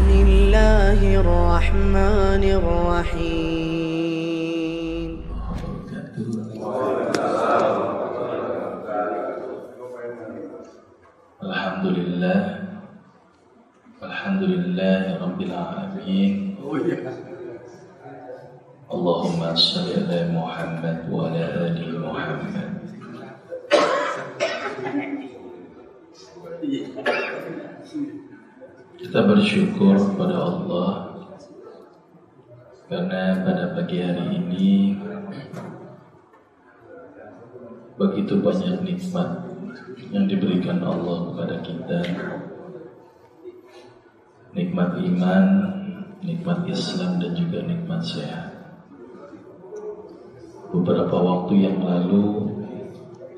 Bismillahirrahmanirrahim. Alhamdulillah, alhamdulillah rabbil alamin. Allahumma shalli ala Muhammad wa ala ali Muhammad. Kita bersyukur kepada Allah karena pada pagi hari ini begitu banyak nikmat yang diberikan Allah kepada kita. Nikmat iman, nikmat Islam, dan juga nikmat sehat. Beberapa waktu yang lalu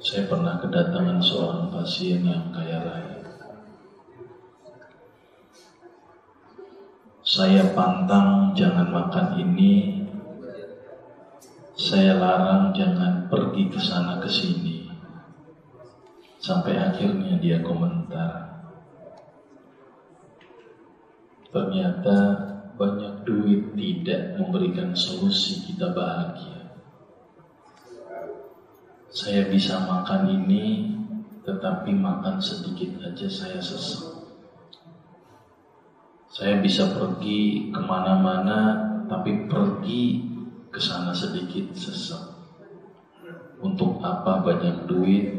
saya pernah kedatangan seorang pasien yang kaya raya. Saya pantang jangan makan ini, saya larang jangan pergi ke sana ke sini. Sampai akhirnya dia komentar, ternyata banyak duit tidak memberikan solusi kita bahagia. Saya bisa makan ini, tetapi makan sedikit aja saya sesek. Saya bisa pergi kemana-mana, tapi pergi ke sana sedikit sesek. Untuk apa banyak duit?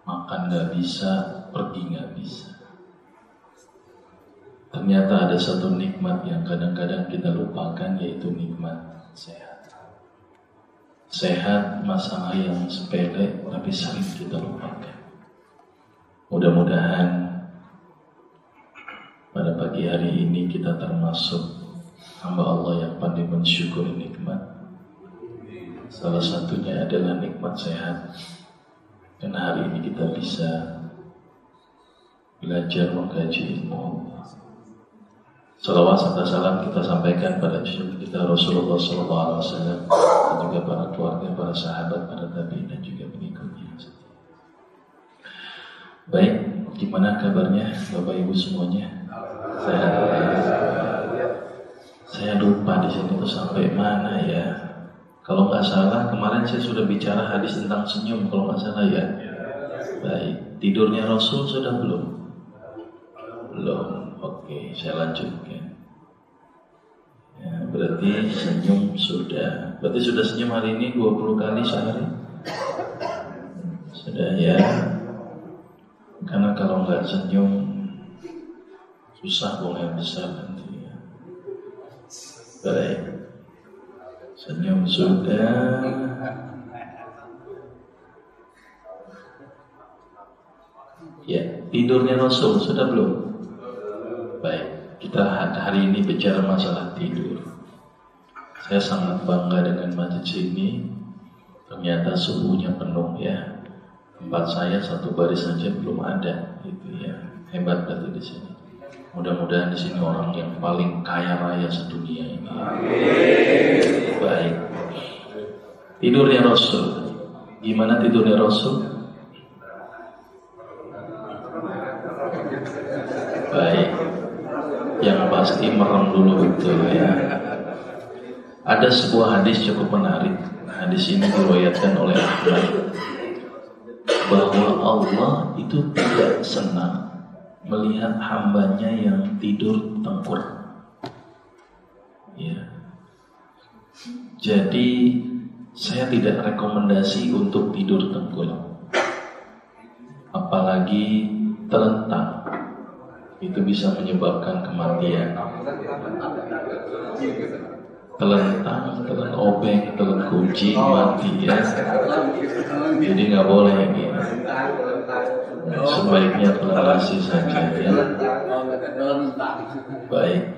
Makan gak bisa, pergi gak bisa. Ternyata ada satu nikmat yang kadang-kadang kita lupakan, yaitu nikmat sehat. Sehat masalah yang sepele, tapi sering kita lupakan. Mudah-mudahan pada pagi hari ini kita termasuk hamba Allah yang pandai mensyukuri nikmat. Salah satunya adalah nikmat sehat. Karena hari ini kita bisa belajar mengkaji ilmu Allah. Salawat serta salam kita sampaikan pada junjungan kita Rasulullah SAW dan juga para keluarga, para sahabat, para tabi'in dan juga pengikutnya. Baik, gimana kabarnya Bapak Ibu semuanya? Saya lupa di sini tuh sampai mana ya. Kalau nggak salah kemarin saya sudah bicara hadis tentang senyum, kalau nggak salah ya. Baik, tidurnya Rasul sudah belum? Belum. Oke, saya lanjutkan. Ya, berarti senyum sudah. Berarti sudah senyum hari ini 20 kali sehari. Sudah ya. Karena kalau nggak senyum susah buang air besar nanti ya. Baik, senyum sudah. Ya, tidurnya Rasul sudah belum? Baik, kita hari ini bicara masalah tidur. Saya sangat bangga dengan majelis ini. Ternyata suhunya penuh ya. Tempat saya satu baris saja belum ada, itu ya. Hebat berarti di sini. Mudah-mudahan di sini orang yang paling kaya raya sedunia ini. Amin. Baik. Tidurnya Rasul. Gimana tidurnya Rasul? Baik. Yang pasti merem dulu betul ya. Ada sebuah hadis cukup menarik. Hadis ini diriwayatkan oleh Ahmad, bahwa Allah itu tidak senang melihat hambanya yang tidur tengkur. Ya. Jadi saya tidak rekomendasi untuk tidur tengkur, apalagi terlentang. Itu bisa menyebabkan kematian. Telentang, telan obeng, telan kunci, mati ya. Jadi nggak boleh gitu. Sebaiknya toleransi saja ya. Baik.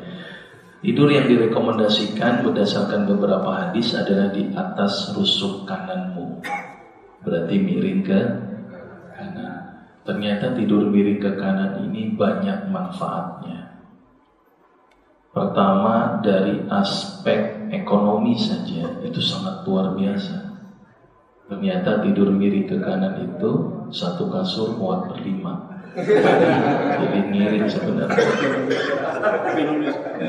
Tidur yang direkomendasikan berdasarkan beberapa hadis adalah di atas rusuk kananmu. Berarti miring ke kanan. Ternyata tidur miring ke kanan ini banyak manfaatnya. Pertama, dari aspek ekonomi saja itu sangat luar biasa. Ternyata tidur miring ke kanan itu satu kasur muat berlima. Jadi ngirit sebenarnya.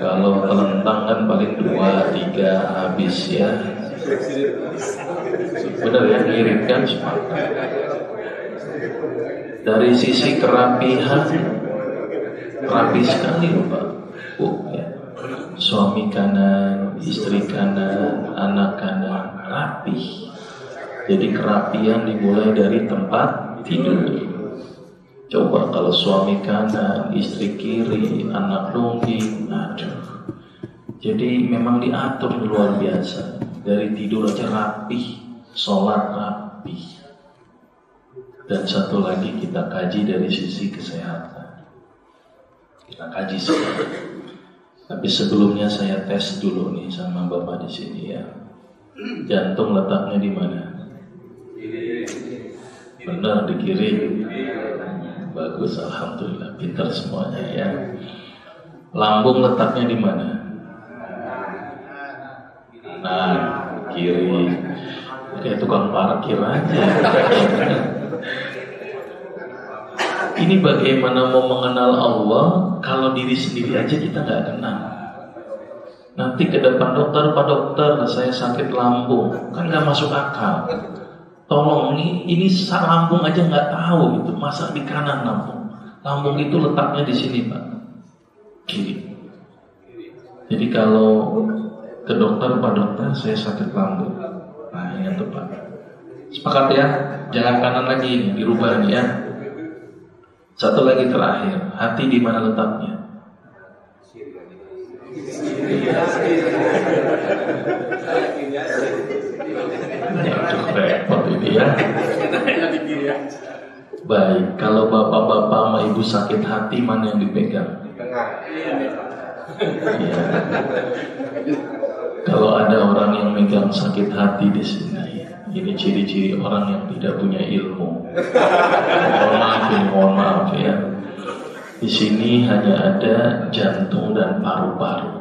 Kalau telentang kan paling 2-3 habis ya. Benar ya, ngirit kan sepakat. Dari sisi kerapihan, rapi sekali loh Pak. Ya. Suami kanan, istri kanan, anak kanan, rapi. Jadi kerapian dimulai dari tempat tidur. Coba kalau suami kanan, istri kiri, anak nungging, aduh. Jadi memang diatur luar biasa. Dari tidur aja rapi, sholat rapi. Dan satu lagi kita kaji dari sisi kesehatan. Kita kaji semua. Tapi sebelumnya saya tes dulu nih sama Bapak di sini ya. Jantung letaknya di mana? Benar, di kiri. Bagus, alhamdulillah, pintar semuanya ya. Lambung letaknya di mana? Nah, kiri. Kayak tukang parkir aja. Ini bagaimana mau mengenal Allah kalau diri sendiri aja kita nggak kenal. Nanti ke depan dokter, Pak dokter, saya sakit lambung, kan nggak masuk akal. Tolong ini lambung aja nggak tahu gitu, masa di kanan lambung? Lambung itu letaknya di sini Pak, kiri. Jadi kalau ke dokter, Pak dokter, saya sakit lambung, nah ini yang tepat. Sepakat ya, jangan kanan lagi ini, dirubah ya. Satu lagi terakhir, hati di mana letaknya? Aduh, repot ini ya. Baik, kalau bapak-bapak sama ibu sakit hati, mana yang dipegang? Ya. Kalau ada orang yang megang sakit hati di sini, ini ciri-ciri orang yang tidak punya ilmu. Mohon maaf ya. Di sini hanya ada jantung dan paru-paru.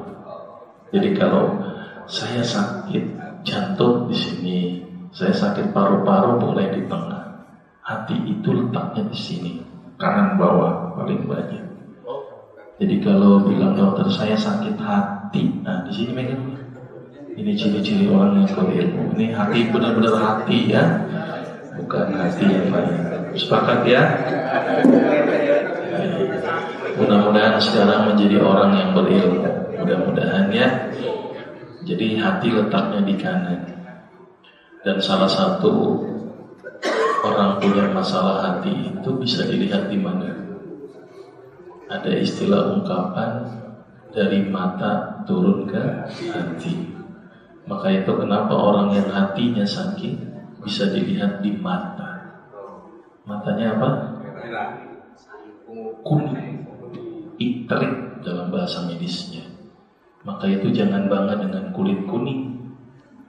Jadi kalau saya sakit jantung di sini, saya sakit paru-paru boleh di tengah. Hati itu letaknya di sini, kanan bawah paling banyak. Jadi kalau bilang dokter saya sakit hati, nah di sini megang. Ini ciri-ciri orang yang berilmu. Ini hati benar-benar hati ya, bukan hati yang lain. Sepakat ya? Mudah-mudahan sekarang menjadi orang yang berilmu. Mudah-mudahan ya. Jadi hati letaknya di kanan. Dan salah satu orang punya masalah hati itu bisa dilihat di mana? Ada istilah ungkapan dari mata turun ke hati. Maka itu kenapa orang yang hatinya sakit bisa dilihat di mata. Matanya apa? Kuning, iterik dalam bahasa medisnya. Maka itu jangan bangga dengan kulit kuning.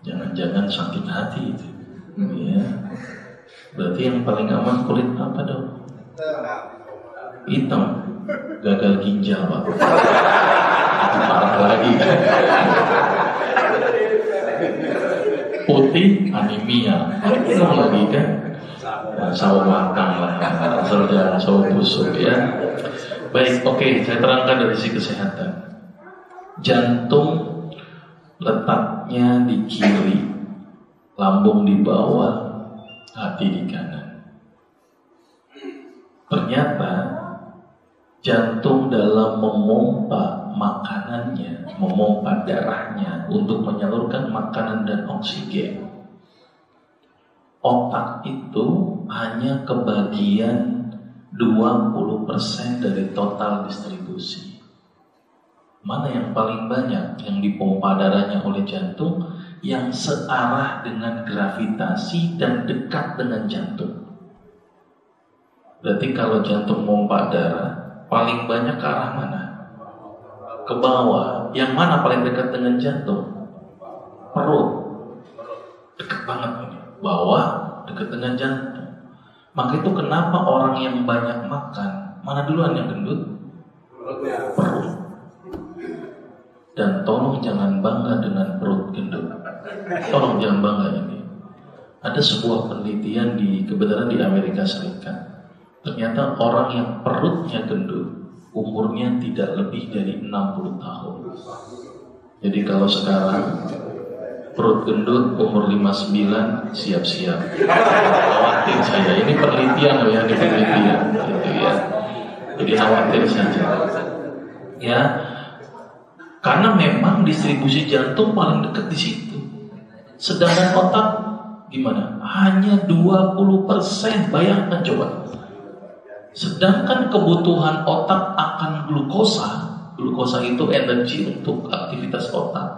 Jangan-jangan sakit hati itu. Ya. Berarti yang paling aman kulit apa dong? Hitam, gagal ginjal Pak. Itu parah lagi. Putih, anemia. Itu lagi kan? Sawo matang lah, asal jangan sawo busuk ya. Baik, oke, saya terangkan dari sisi kesehatan. Jantung letaknya di kiri, lambung di bawah, hati di kanan. Ternyata jantung dalam memompa makanannya, memompa darahnya untuk menyalurkan makanan dan oksigen. Otak itu hanya kebagian 20% dari total distribusi. Mana yang paling banyak yang dipompa darahnya oleh jantung, yang searah dengan gravitasi dan dekat dengan jantung. Berarti kalau jantung pompa darah, paling banyak ke arah mana? Ke bawah. Yang mana paling dekat dengan jantung? Perut. Dekat banget ini. Bawah, dekat dengan jantung. Maka itu kenapa orang yang banyak makan, mana duluan yang gendut? Perut. Dan tolong jangan bangga dengan perut gendut. Tolong jangan bangga ini. Ada sebuah penelitian kebenaran di Amerika Serikat. Ternyata orang yang perutnya gendut umurnya tidak lebih dari 60 tahun. Jadi kalau sekarang perut gendut umur 59, siap-siap. Khawatir saya, ini penelitian loh ya, ini penelitian gitu ya. Jadi khawatir saja. Ya, karena memang distribusi jantung paling dekat di situ. Sedangkan otak gimana? Hanya 20%, bayangkan coba. Sedangkan kebutuhan otak akan glukosa itu energi untuk aktivitas otak,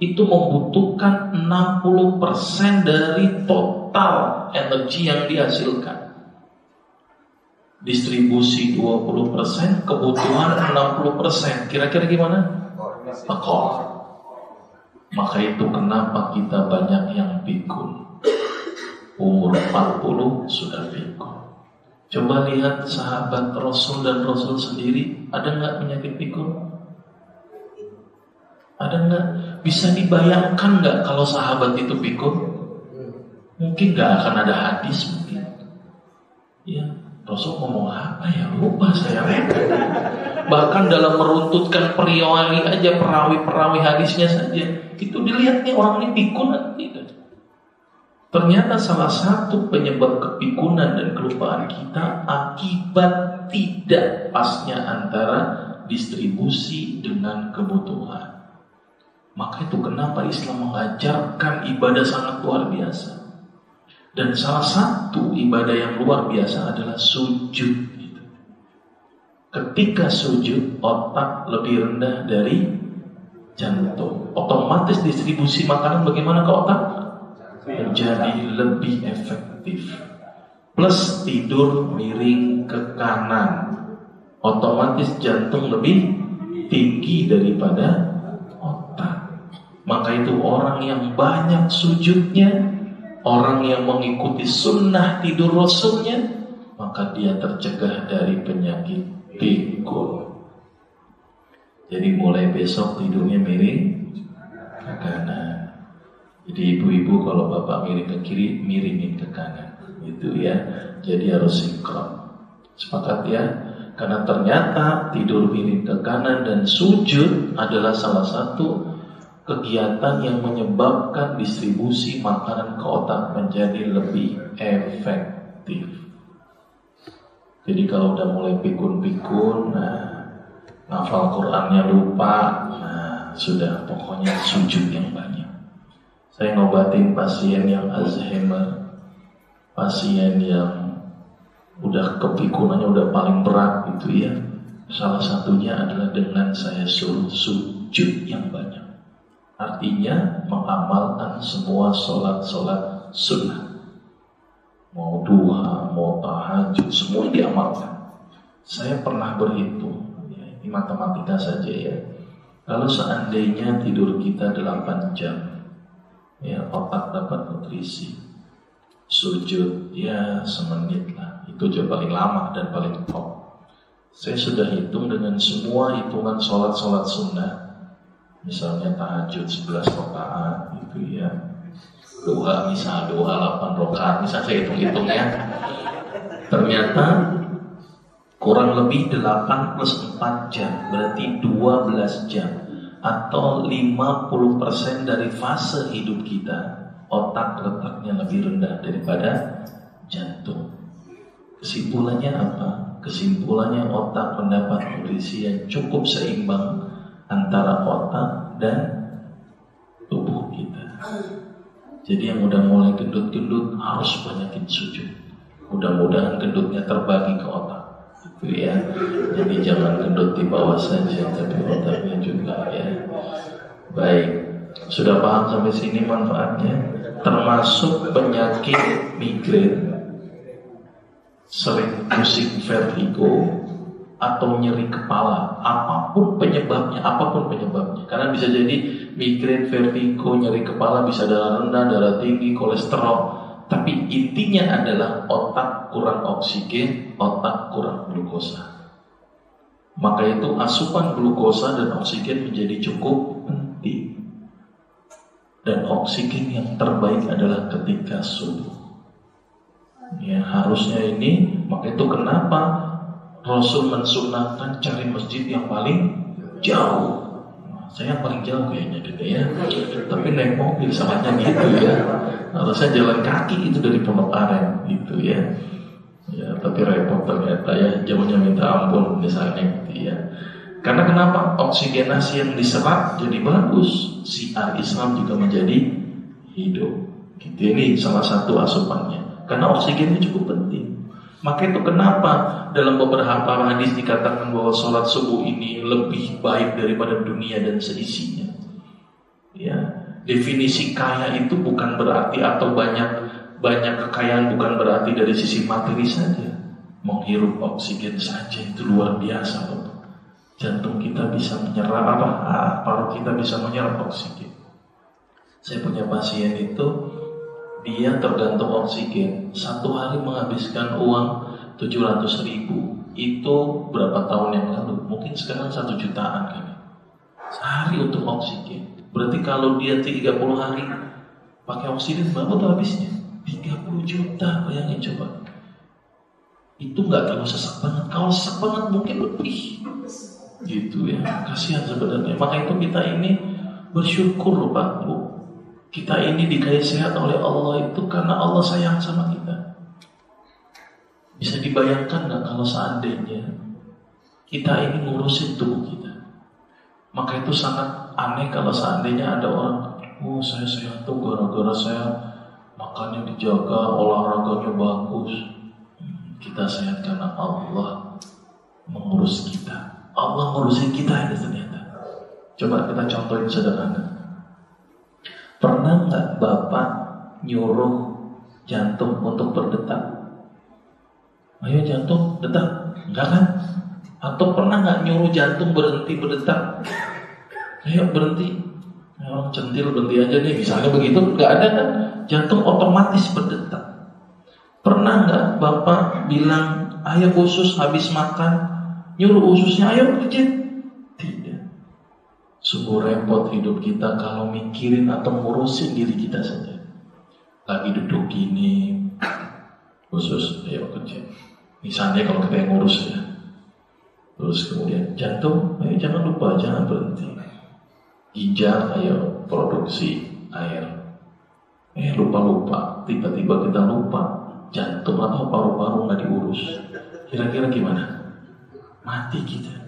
itu membutuhkan 60% dari total energi yang dihasilkan. Distribusi 20%, kebutuhan 60%. Kira-kira gimana? Tekor. Maka itu kenapa kita banyak yang pikun. Umur 40 sudah pikun. Coba lihat sahabat Rasul dan Rasul sendiri, ada nggak penyakit pikun? Ada nggak? Bisa dibayangkan nggak kalau sahabat itu pikun? Mungkin nggak akan ada hadis mungkin. Ya, Rasul ngomong apa ya? Lupa saya. Bahkan dalam meruntutkan perawi aja, perawi hadisnya saja, itu dilihat nih orang ini pikun atau tidak. Ternyata salah satu penyebab kepikunan dan kelupaan kita akibat tidak pasnya antara distribusi dengan kebutuhan. Maka itu kenapa Islam mengajarkan ibadah sangat luar biasa. Dan salah satu ibadah yang luar biasa adalah sujud. Ketika sujud, otak lebih rendah dari jantung. Otomatis distribusi makanan bagaimana ke otak? Menjadi lebih efektif. Plus tidur miring ke kanan, otomatis jantung lebih tinggi daripada otak. Maka itu orang yang banyak sujudnya, orang yang mengikuti sunnah tidur Rasulnya, maka dia tercegah dari penyakit pikun. Jadi mulai besok tidurnya miring ke kanan. Jadi ibu-ibu kalau bapak miring ke kiri, miringin ke kanan, gitu ya. Jadi harus sinkron. Sepakat ya? Karena ternyata tidur miring ke kanan dan sujud adalah salah satu kegiatan yang menyebabkan distribusi makanan ke otak menjadi lebih efektif. Jadi kalau udah mulai pikun-pikun, hafal Qur'annya lupa, sudah pokoknya sujud yang banyak. Saya ngobatin pasien yang Alzheimer, pasien yang udah kepikunannya udah paling berat gitu ya. Salah satunya adalah dengan saya suruh sujud yang banyak. Artinya mengamalkan semua sholat sunnah. Mau duha, mau tahajud, semua diamalkan. Saya pernah berhitung, ya, ini matematika saja ya. Kalau seandainya tidur kita 8 jam, ya otak dapat nutrisi. Sujud ya semenit lah, itu juga paling lama dan paling top. Saya sudah hitung dengan semua hitungan sholat sunnah. Misalnya tahajud 11 rakaat gitu ya, duha misal 8 rakaat, misal saya hitung-hitung ya. Ternyata kurang lebih 8 plus 4 jam, berarti 12 jam. Atau 50% dari fase hidup kita, otak letaknya lebih rendah daripada jantung. Kesimpulannya apa? Kesimpulannya otak mendapat nutrisi yang cukup seimbang antara otak dan tubuh kita. Jadi yang udah mulai gendut-gendut harus banyakin sujud. Mudah-mudahan gendutnya terbagi ke otak. Gitu ya. Jadi jangan gendut di bawah saja, tapi otaknya juga ya. Baik, sudah paham sampai sini manfaatnya? Termasuk penyakit migrain, sering pusing vertigo, atau nyeri kepala, apapun penyebabnya. Karena bisa jadi migrain, vertigo, nyeri kepala, bisa darah rendah, darah tinggi, kolesterol. Tapi intinya adalah otak kurang oksigen, otak kurang glukosa. Maka itu asupan glukosa dan oksigen menjadi cukup penting. Dan oksigen yang terbaik adalah ketika subuh. Ya harusnya ini, maka itu kenapa Rasul mensunahkan cari masjid yang paling jauh. Saya paling jauh kayaknya gitu ya. Tapi naik mobil sangatnya gitu ya. Harusnya jalan kaki itu dari Pondok Aren gitu ya. Ya, tapi repot ternyata ya, jauhnya minta ampun misalnya gitu ya. Karena kenapa? Oksigenasi yang diserap jadi bagus, siar Islam juga menjadi hidup. Gitu, ini salah satu asupannya. Karena oksigennya cukup penting. Maka itu kenapa dalam beberapa hadis dikatakan bahwa sholat subuh ini lebih baik daripada dunia dan seisinya. Ya, definisi kaya itu bukan berarti atau banyak kekayaan bukan berarti dari sisi materi saja. Menghirup oksigen saja itu luar biasa loh. Jantung kita bisa menyerap paru kita bisa menyerap oksigen. Saya punya pasien itu, dia tergantung oksigen. Satu hari menghabiskan uang 700.000. Itu berapa tahun yang lalu? Mungkin sekarang 1 jutaan kan. Sehari untuk oksigen. Berarti kalau dia 30 hari pakai oksigen berapa tuh habisnya? 30 juta, bayangin coba. Itu nggak terlalu sesak banget. Kalau sesak banget mungkin lebih. Gitu ya. Kasihan sebenarnya. Maka itu kita ini bersyukur loh Pak Bu. Kita ini dikasih sehat oleh Allah itu karena Allah sayang sama kita. Bisa dibayangkan gak kalau seandainya kita ini ngurusin tubuh kita? Maka itu sangat aneh kalau seandainya ada orang, oh saya sehat tuh gara-gara saya makannya dijaga, olahraganya bagus. Kita sehat karena Allah mengurus kita. Allah ngurusin kita ini ternyata. Coba kita contohin sederhana. Pernah nggak Bapak nyuruh jantung untuk berdetak? Ayo jantung detak, enggak kan? Atau pernah nggak nyuruh jantung berhenti berdetak? Ayo berhenti. Orang centil berhenti aja nih, misalnya begitu, nggak ada kan? Jantung otomatis berdetak. Pernah nggak Bapak bilang, ayo usus habis makan, nyuruh ususnya ayo pijit? Sungguh repot hidup kita kalau mikirin atau ngurusin diri kita saja. Lagi duduk gini, khusus ayo kerja. Misalnya kalau kita yang ngurus ya. Terus kemudian jantung, ayo jangan lupa, jangan berhenti. Ginjal, ayo produksi air. Lupa-lupa, tiba-tiba kita lupa. Jantung atau paru-paru nggak diurus. Kira-kira gimana? Mati kita.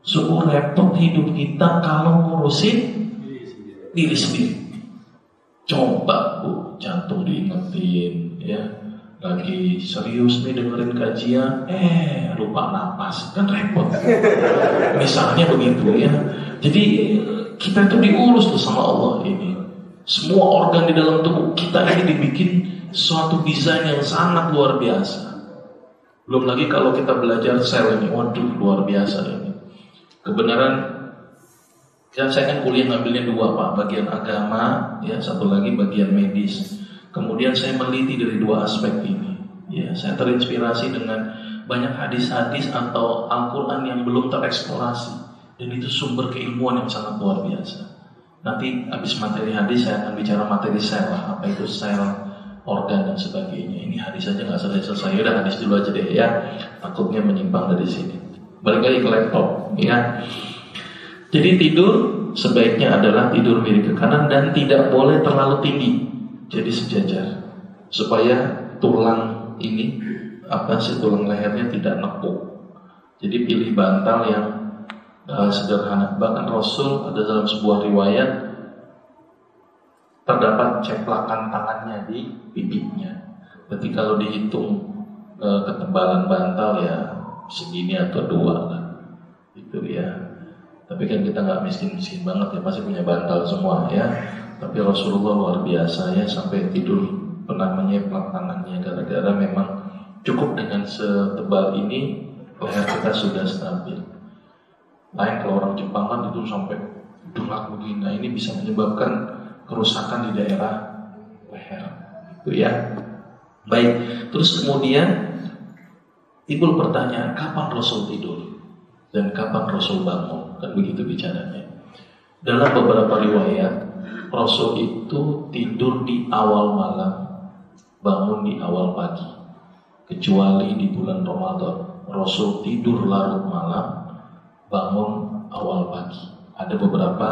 Sungguh repot hidup kita kalau ngurusin diri sendiri. Coba Bu, jantung diingetin ya. Lagi serius nih dengerin kajian, lupa napas, kan repot. Misalnya begitu ya. Jadi kita itu diurus tuh sama Allah ini. Semua organ di dalam tubuh kita ini dibikin suatu desain yang sangat luar biasa. Belum lagi kalau kita belajar sel ini, waduh luar biasa ini. Kebenaran, ya saya kan kuliah ngambilnya 2 Pak, bagian agama, ya satu lagi bagian medis. Kemudian saya meneliti dari 2 aspek ini. Ya, saya terinspirasi dengan banyak hadis-hadis atau Al-Quran yang belum tereksplorasi, dan itu sumber keilmuan yang sangat luar biasa. Nanti habis materi hadis saya akan bicara materi sel, apa itu sel, organ dan sebagainya. Ini hadis saja nggak selesai. Udah hadis dulu aja deh ya, takutnya menyimpang dari sini. Balik lagi ke laptop ya. Jadi tidur sebaiknya adalah tidur miring ke kanan dan tidak boleh terlalu tinggi. Jadi sejajar supaya tulang ini tulang lehernya tidak nepuk. Jadi pilih bantal yang sederhana. Bahkan Rasul ada dalam sebuah riwayat terdapat ceplakan tangannya di pipinya. Berarti kalau dihitung ketebalan bantal ya segini atau 2 lah, itu ya. Tapi kan kita nggak miskin-miskin banget ya, pasti punya bantal semua ya. Tapi Rasulullah luar biasa ya, sampai tidur pernah menyeplak tangannya gara-gara memang cukup dengan setebal ini leher kita sudah stabil. Lain kalau orang Jepang kan itu sampai dungak begini, nah ini bisa menyebabkan kerusakan di daerah leher, itu ya. Baik, terus kemudian timbul pertanyaan, kapan Rasul tidur dan kapan Rasul bangun? Kan begitu bicaranya. Dalam beberapa riwayat, Rasul itu tidur di awal malam, bangun di awal pagi, kecuali di bulan Ramadan. Rasul tidur larut malam, bangun awal pagi. Ada beberapa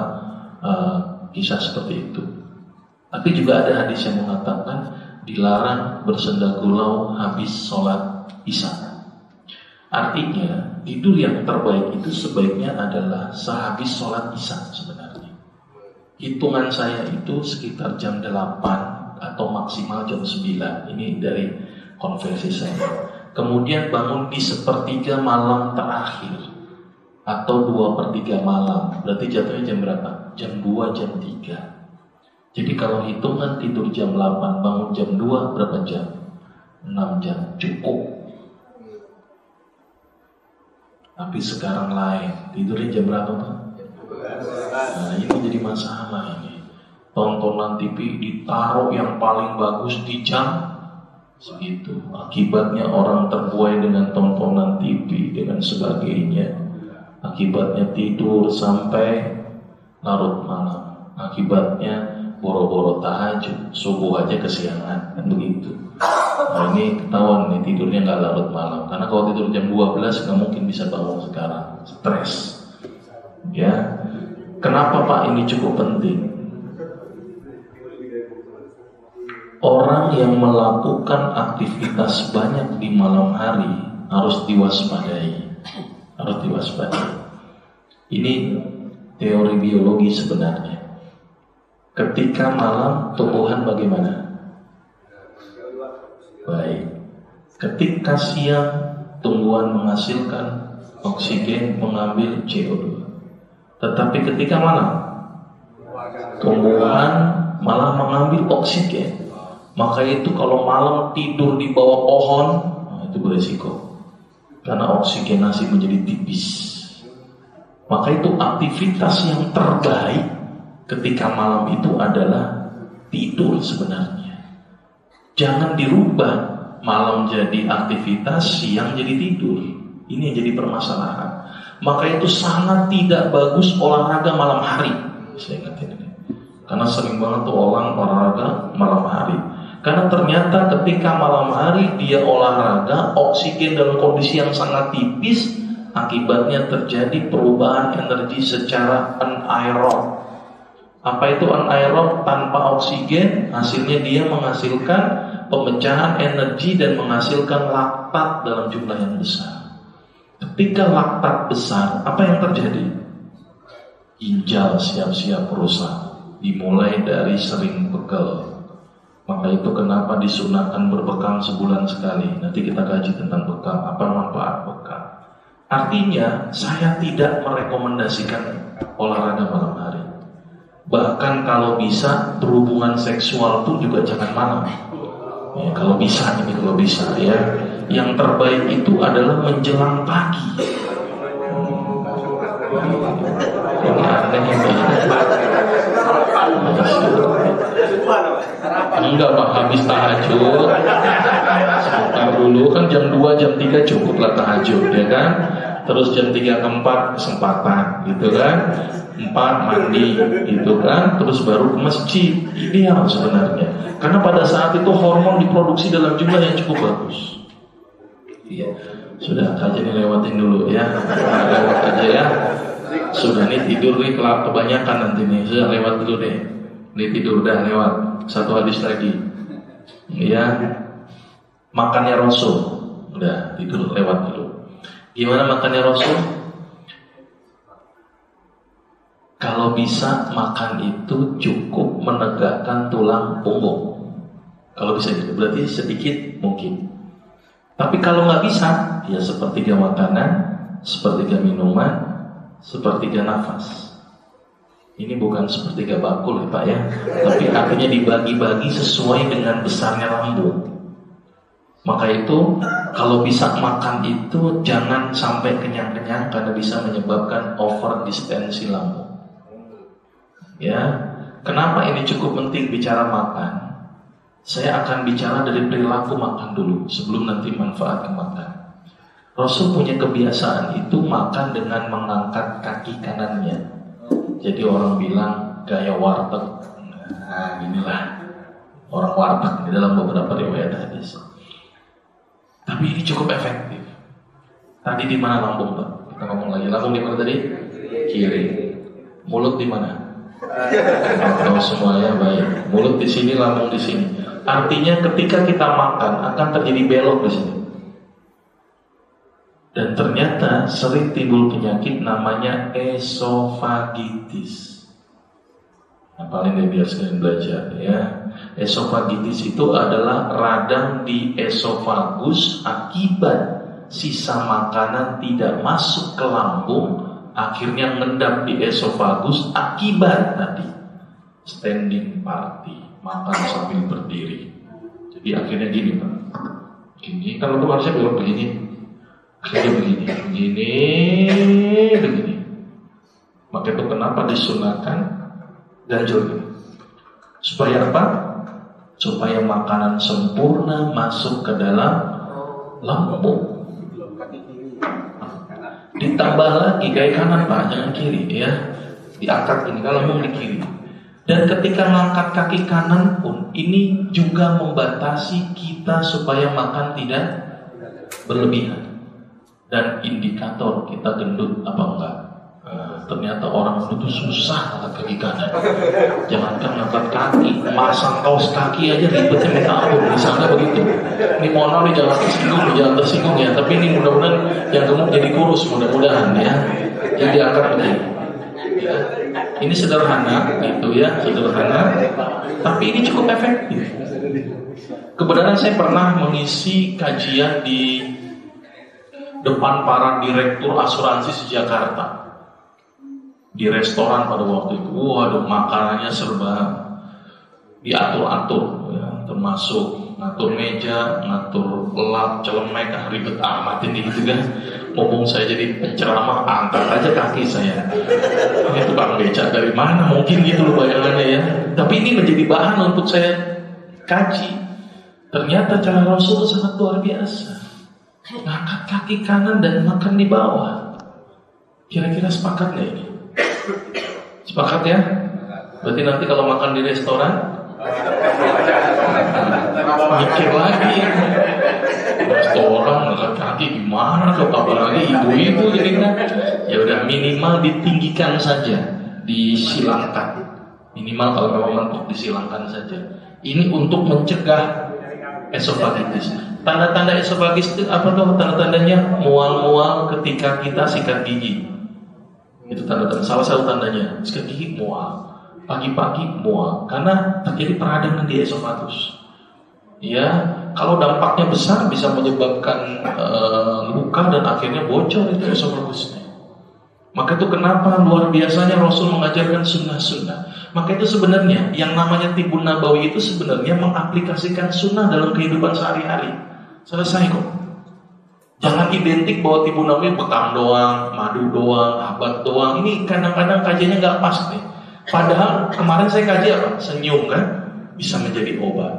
kisah seperti itu. Tapi juga ada hadis yang mengatakan dilarang bersenda gurau habis sholat isya. Artinya tidur yang terbaik itu sebaiknya adalah sehabis sholat isya sebenarnya. Hitungan saya itu sekitar jam 8 atau maksimal jam 9. Ini dari konversi saya. Kemudian bangun di sepertiga malam terakhir atau 2/3 malam. Berarti jatuhnya jam berapa? Jam 2, jam 3. Jadi kalau hitungan tidur jam 8, bangun jam 2, berapa jam? 6 jam, cukup. Tapi sekarang lain, tidurnya jam berapa Pak? Nah ini jadi masalah ini. Tontonan TV ditaruh yang paling bagus di jam segitu. Akibatnya orang terbuai dengan tontonan TV dengan sebagainya. Akibatnya tidur sampai larut malam. Akibatnya boro-boro tahajud, subuh aja kesiangan, kan begitu. Nah ini ketahuan nih tidurnya nggak larut malam. Karena kalau tidur jam 12 nggak mungkin bisa bangun sekarang, stres. Ya, kenapa Pak ini cukup penting? Orang yang melakukan aktivitas banyak di malam hari harus diwaspadai. Harus diwaspadai. Ini teori biologi sebenarnya. Ketika malam tumbuhan bagaimana? Baik. Ketika siang tumbuhan menghasilkan oksigen, mengambil CO2. Tetapi ketika malam tumbuhan malah mengambil oksigen. Maka itu kalau malam tidur di bawah pohon, nah itu beresiko. Karena oksigenasi menjadi tipis. Maka itu aktivitas yang terbaik ketika malam itu adalah tidur sebenarnya. Jangan dirubah malam jadi aktivitas, siang jadi tidur. Ini yang jadi permasalahan. Maka itu sangat tidak bagus olahraga malam hari. Saya ingatin ini. Karena sering banget tuh orang olahraga malam hari. Karena ternyata ketika malam hari dia olahraga, oksigen dalam kondisi yang sangat tipis, akibatnya terjadi perubahan energi secara anaerob. Apa itu anaerob? Tanpa oksigen, hasilnya dia menghasilkan pemecahan energi dan menghasilkan laktat dalam jumlah yang besar. Ketika laktat besar, apa yang terjadi? Ginjal siap-siap rusak. Dimulai dari sering pegel. Maka itu kenapa disunahkan berbekam sebulan sekali. Nanti kita kaji tentang bekam, apa manfaat bekam. Artinya saya tidak merekomendasikan olahraga malam hari. Bahkan kalau bisa berhubungan seksual pun juga jangan malam. Ya, kalau bisa ya. Yang terbaik itu adalah menjelang pagi. Ini aneh ini. Enggak Pak, habis tahajud sebentar dulu kan jam 2, jam 3 cukup lah tahajud ya kan. Terus jam 3 ke 4 kesempatan gitu kan. 4 mandi gitu kan. Terus baru ke masjid. Ideal sebenarnya. Karena pada saat itu hormon diproduksi dalam jumlah yang cukup bagus. Iya. Sudah kajian lewatin dulu ya. Lewat aja ya. Sudah nih tidur nih kebanyakan nanti nih. Sudah lewat dulu deh. Nih tidur dah lewat. Satu hadis lagi. Ya. Makannya Rasul. Udah tidur lewat dulu. Gimana makannya Rasul? Kalau bisa makan itu cukup menegakkan tulang punggung. Kalau bisa gitu, berarti sedikit mungkin. Tapi kalau nggak bisa, ya sepertiga makanan, sepertiga minuman, sepertiga nafas. Ini bukan sepertiga bakul ya Pak ya, tapi artinya dibagi-bagi sesuai dengan besarnya lambung. Maka itu kalau bisa makan itu jangan sampai kenyang-kenyang karena bisa menyebabkan over distensi lambung. Ya, kenapa ini cukup penting bicara makan? Saya akan bicara dari perilaku makan dulu sebelum nanti manfaat makan. Rasul punya kebiasaan itu makan dengan mengangkat kaki kanannya. Jadi orang bilang gaya warteg. Nah, inilah orang warteg di dalam beberapa riwayat hadis. Tapi ini cukup efektif. Tadi di mana lambung, Pak? Kita ngomong lagi. Lambung di mana tadi? Kiri. Mulut di mana? Oh, semuanya baik. Mulut di sini, lambung di sini. Artinya ketika kita makan akan terjadi belok di sini. Dan ternyata sering timbul penyakit namanya esofagitis. Nah, paling dia biar sekalian belajar ya. Esofagitis itu adalah radang di esofagus akibat sisa makanan tidak masuk ke lambung, akhirnya mengendap di esofagus akibat tadi standing party, makan sambil berdiri. Jadi akhirnya gini, Pak. Gini, kalau itu harusnya belok begini. Akhirnya begini. Maka itu kenapa disunahkan ganjil ini? Supaya apa? Supaya makanan sempurna masuk ke dalam lambung. Ditambah lagi gaya kanan, Pak, jangan kiri ya. Diangkat ini, kalau lambung di kiri. Dan ketika ngangkat kaki kanan pun ini juga membatasi kita supaya makan tidak berlebihan. Dan indikator kita gendut apa enggak. Ternyata orang itu susah angkat kaki kanan. Jangankan angkat kaki, masang kaos kaki aja ribetnya minta ampun. Misalnya begitu. Ini mohon nih jangan tersinggung ya. Tapi ini mudah-mudahan yang gemuk jadi kurus mudah-mudahan ya. Jadi angkat begini. Ya. Ini sederhana gitu ya, sederhana. Tapi ini cukup efektif. Kebenaran saya pernah mengisi kajian di depan para direktur asuransi di Jakarta. Di restoran pada waktu itu, waduh makanannya serba diatur-atur, ya, termasuk ngatur meja, ngatur lap, celemek, ribet amat ini gitu kan. Mumpung saya jadi penceramah, angkat aja kaki saya. Ini tukang beca dari mana? Mungkin gitu loh bayangannya ya. Tapi ini menjadi bahan untuk saya kaji. Ternyata cara Rasul itu sangat luar biasa. Ngangkat kaki kanan dan makan di bawah. Kira-kira sepakat nggak ini? Sepakat ya? Berarti nanti kalau makan di restoran mikir lagi. Restoran ngangkat kaki gimana? Apalagi ibu-ibu jadi kan? Ya udah minimal ditinggikan saja, disilangkan. Minimal kalau memang mentok disilangkan saja. Ini untuk mencegah esofagitis. Tanda-tanda esofagis itu apa tuh? Tanda-tandanya mual-mual ketika kita sikat gigi. Itu tanda-tanda. Salah satu tandanya sikat gigi mual. Pagi-pagi mual karena terjadi peradangan di esofagus. Ya, kalau dampaknya besar bisa menyebabkan luka dan akhirnya bocor itu esofagusnya. Maka itu kenapa luar biasanya Rasul mengajarkan sunnah-sunnah. Maka itu sebenarnya yang namanya Tibun Nabawi itu sebenarnya mengaplikasikan sunnah dalam kehidupan sehari-hari. Selesai kok. Jangan identik bahwa Tibun Nabawi bekam doang, madu doang, habat doang. Ini kadang-kadang kajiannya nggak pas nih. Padahal kemarin saya kaji apa? Senyum kan bisa menjadi obat.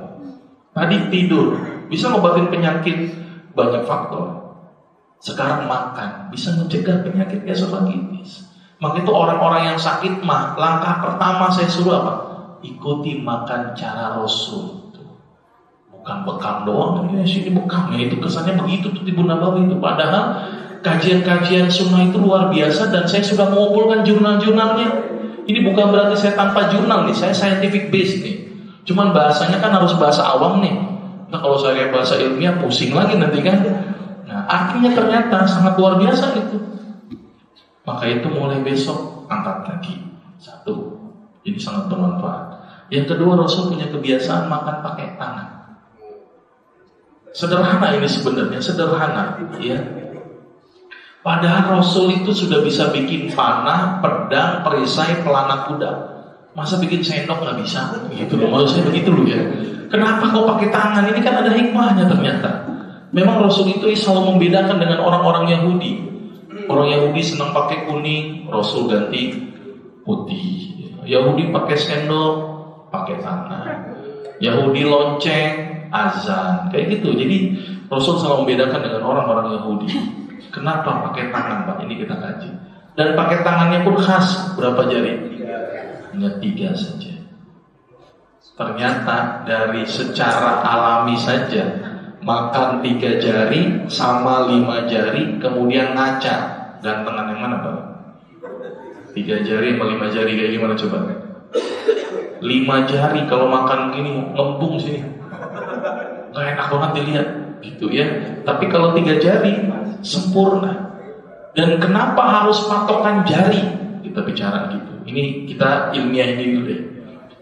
Tadi tidur bisa ngobatin penyakit, banyak faktor. Sekarang makan bisa mencegah penyakit esofagitis. Maka itu orang-orang yang sakit mah langkah pertama saya suruh apa? Ikuti makan cara Rasul. Bukan bekam doang, ya sini bekamnya itu kesannya begitu tuh Tibun Nabawi itu. Padahal kajian-kajian sunnah itu luar biasa dan saya sudah mengumpulkan jurnal-jurnalnya. Ini bukan berarti saya tanpa jurnal nih, saya scientific base nih. Cuman bahasanya kan harus bahasa awam nih. Nah kalau saya bahasa ilmiah pusing lagi nanti kan. Nah artinya ternyata sangat luar biasa itu. Maka itu mulai besok angkat kaki. Satu, ini sangat bermanfaat. Yang kedua, Rasul punya kebiasaan makan pakai tangan. Sederhana ini sebenarnya, sederhana ya. Padahal Rasul itu sudah bisa bikin panah, pedang, perisai, pelana kuda. Masa bikin sendok nggak bisa? Gitu loh, maksud saya begitu loh ya. Kenapa kau pakai tangan? Ini kan ada hikmahnya ternyata. Memang Rasul itu selalu membedakan dengan orang-orang Yahudi. Orang Yahudi senang pakai kuning, Rasul ganti putih. Yahudi pakai sendok, pakai tangan. Yahudi lonceng, azan, kayak gitu. Jadi Rasul selalu membedakan dengan orang-orang Yahudi. Kenapa pakai tangan, Pak? Ini kita kaji. Dan pakai tangannya pun khas. Berapa jari? Hanya 3 saja. Ternyata dari secara alami saja Makan 3 jari sama 5 jari, kemudian ngaca. Gantengan yang mana Pak? 3 jari sama 5 jari kayak gimana coba? 5 jari kalau makan gini ngembung sini, gak enak banget dilihat gitu ya. Tapi kalau 3 jari sempurna. Dan kenapa harus patokan jari? Kita bicara gitu. Ini kita ilmiah ini dulu deh.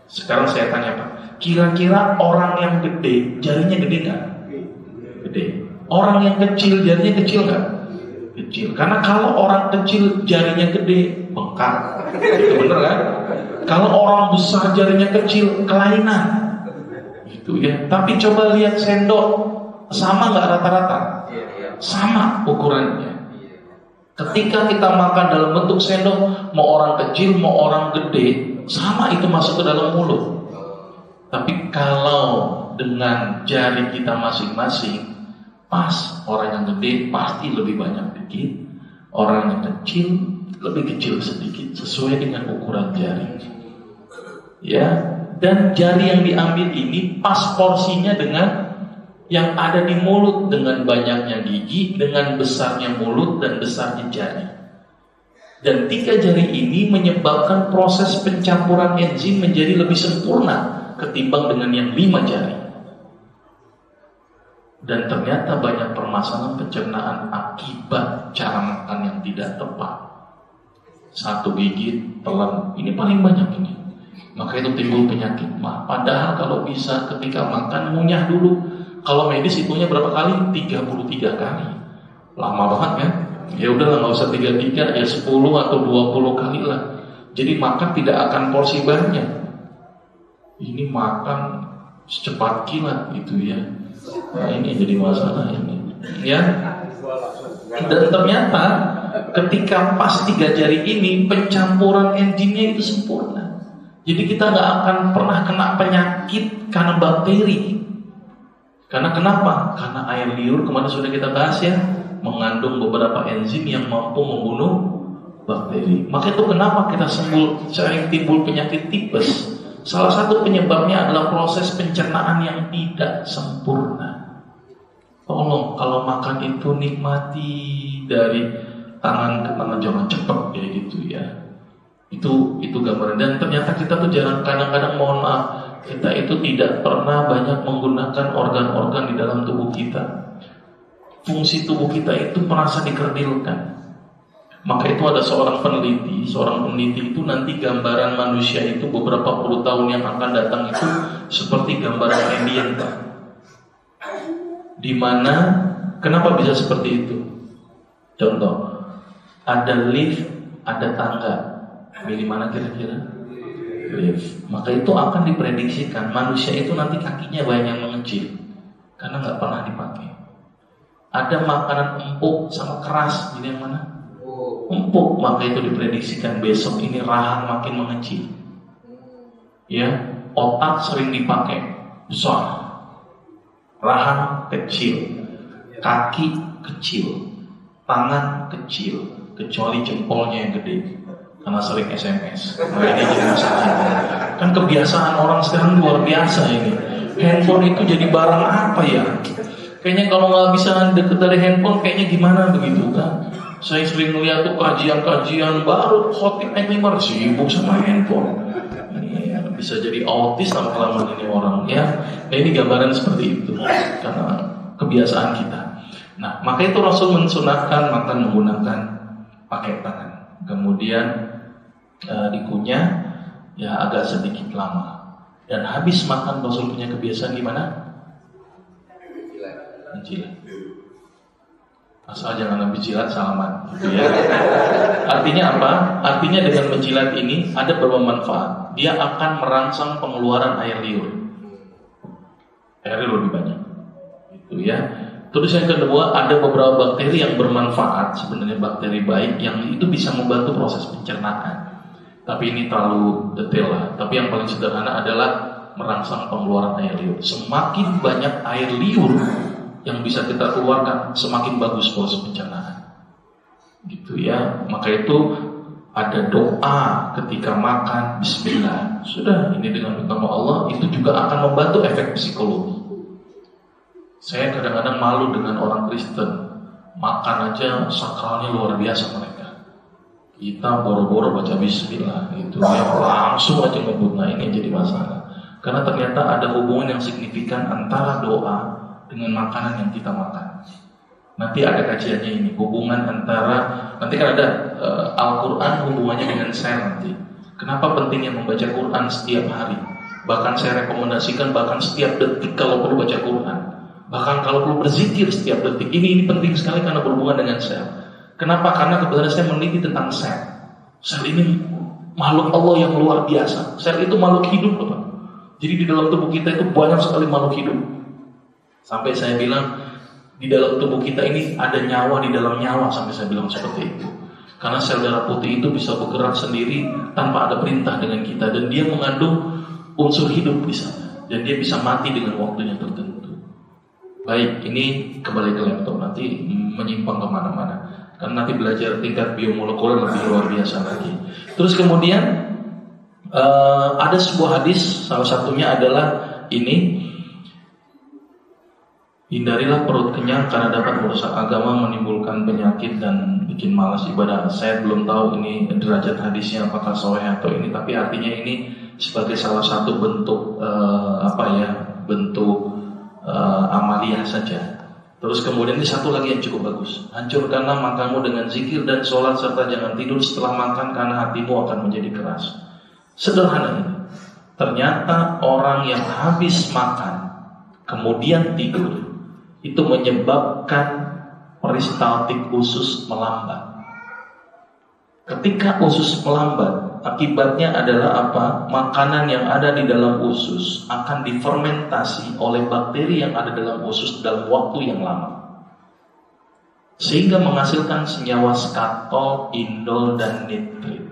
Sekarang saya tanya Pak, kira-kira orang yang gede jarinya gede nggak? Gede. Orang yang kecil jarinya kecil nggak? Kecil. Karena kalau orang kecil jarinya gede bengkak, itu bener kan? Kalau orang besar jarinya kecil kelainan, gitu ya. Tapi coba lihat sendok, sama nggak rata-rata? Sama ukurannya. Ketika kita makan dalam bentuk sendok, mau orang kecil, mau orang gede, sama itu masuk ke dalam mulut. Tapi kalau dengan jari kita masing-masing, pas orang yang gede pasti lebih banyak dikit, orang yang kecil lebih kecil sedikit, sesuai dengan ukuran jari. Ya, dan jari yang diambil ini pas porsinya dengan yang ada di mulut, dengan banyaknya gigi, dengan besarnya mulut dan besarnya jari. Dan 3 jari ini menyebabkan proses pencampuran enzim menjadi lebih sempurna ketimbang dengan yang 5 jari. Dan ternyata banyak permasalahan pencernaan akibat cara makan yang tidak tepat. 1 gigit, telan, ini paling banyak ini. Maka itu timbul penyakit mah. Padahal kalau bisa ketika makan ngunyah dulu. Kalau medis hitungnya berapa kali? 33 kali. Lama banget kan? Ya udahlah, nggak usah 33, ya 10 atau 20 kali lah. Jadi makan tidak akan porsi banyak. Ini makan secepat kilat gitu ya. Nah ini jadi masalah ini. Ya. Dan ternyata ketika pas 3 jari ini pencampuran enzimnya itu sempurna. Jadi kita nggak akan pernah kena penyakit karena bakteri. Karena kenapa? Karena air liur kemarin sudah kita bahas ya, mengandung beberapa enzim yang mampu membunuh bakteri. Maka itu kenapa kita sering timbul penyakit tipes. Salah satu penyebabnya adalah proses pencernaan yang tidak sempurna. Tolong kalau makan itu nikmati dari tangan ke tangan, jangan cepet kayak gitu ya. Itu gambaran. Dan ternyata kita tuh jarang, kadang-kadang mohon maaf, kita itu tidak pernah banyak menggunakan organ-organ di dalam tubuh kita. Fungsi tubuh kita itu merasa dikerdilkan. Maka itu ada seorang peneliti itu nanti gambaran manusia itu beberapa puluh tahun yang akan datang itu seperti gambaran alien, Pak. Dimana, kenapa bisa seperti itu? Contoh, ada lift, ada tangga. Milih mana kira-kira? Lift. Maka itu akan diprediksikan manusia itu nanti kakinya banyak yang mengecil karena nggak pernah dipakai. Ada makanan empuk sama keras, ini yang mana? Empuk, maka itu diprediksikan besok ini rahang makin mengecil. Ya, otak sering dipakai besar, rahang kecil, kaki kecil, tangan kecil, kecuali jempolnya yang gede. Karena sering SMS. Nah ini jadi masalah. Kan kebiasaan orang sekarang luar biasa ini. Handphone itu jadi barang apa ya? Kayaknya kalau nggak bisa deket dari handphone, kayaknya gimana begitu kan? Saya sering melihat tuh kajian-kajian baru khotib eklimer sibuk sama handphone. Ini bisa jadi autis lama-lama ini orang ya. Nah ini gambaran seperti itu karena kebiasaan kita. Nah maka itu Rasul mensunahkan makan menggunakan pakai tangan. Kemudian dikunyah ya agak sedikit lama. Dan habis makan Rasul punya kebiasaan gimana? Menjilat. Asal jangan habis jilat salaman gitu ya. Artinya apa? Artinya dengan menjilat ini ada beberapa manfaat. Dia akan merangsang pengeluaran air liur. Air liur lebih banyak. Gitu ya. Terus yang kedua, ada beberapa bakteri yang bermanfaat, sebenarnya bakteri baik yang itu bisa membantu proses pencernaan. Tapi ini terlalu detail lah. Tapi yang paling sederhana adalah merangsang pengeluaran air liur. Semakin banyak air liur yang bisa kita keluarkan, semakin bagus proses pencernaan. Gitu ya. Maka itu ada doa ketika makan, bismillah. Sudah, ini dengan nama Allah, itu juga akan membantu efek psikologi. Saya kadang-kadang malu dengan orang Kristen. Makan aja sakralnya luar biasa mereka. Kita boro-boro baca bismillah gitu, ya langsung aja ngebut. Nah ini yang jadi masalah. Karena ternyata ada hubungan yang signifikan antara doa dengan makanan yang kita makan. Nanti ada kajiannya ini, hubungan antara, nanti kan ada Al-Quran hubungannya dengan sel nanti. Kenapa pentingnya membaca Quran setiap hari? Bahkan saya rekomendasikan bahkan setiap detik kalau perlu baca Quran. Bahkan kalau perlu berzikir setiap detik. Ini penting sekali karena berhubungan dengan sel. Kenapa? Karena kebetulan saya meneliti tentang sel. Sel ini makhluk Allah yang luar biasa. Sel itu makhluk hidup, Bapak. Jadi di dalam tubuh kita itu banyak sekali makhluk hidup. Sampai saya bilang di dalam tubuh kita ini ada nyawa di dalam nyawa, sampai saya bilang seperti itu. Karena sel darah putih itu bisa bergerak sendiri tanpa ada perintah dengan kita, dan dia mengandung unsur hidup di sana, dan dia bisa mati dengan waktunya tertentu. Baik, ini kembali ke laptop, nanti menyimpang kemana-mana. Karena nanti belajar tingkat biomolekuler lebih luar biasa lagi. Terus kemudian ada sebuah hadis, salah satunya adalah ini: hindarilah perut kenyang karena dapat merusak agama, menimbulkan penyakit dan bikin malas ibadah. Saya belum tahu ini derajat hadisnya apakah sahih atau ini, tapi artinya ini sebagai salah satu bentuk bentuk amaliyah saja. Terus kemudian ini satu lagi yang cukup bagus: hancurkanlah makanmu dengan zikir dan sholat, serta jangan tidur setelah makan karena hatimu akan menjadi keras. Sederhana ini. Ternyata orang yang habis makan kemudian tidur itu menyebabkan peristaltik usus melambat. Ketika usus melambat, akibatnya adalah apa? Makanan yang ada di dalam usus akan difermentasi oleh bakteri yang ada dalam usus dalam waktu yang lama, sehingga menghasilkan senyawa skatol, indol, dan nitrit.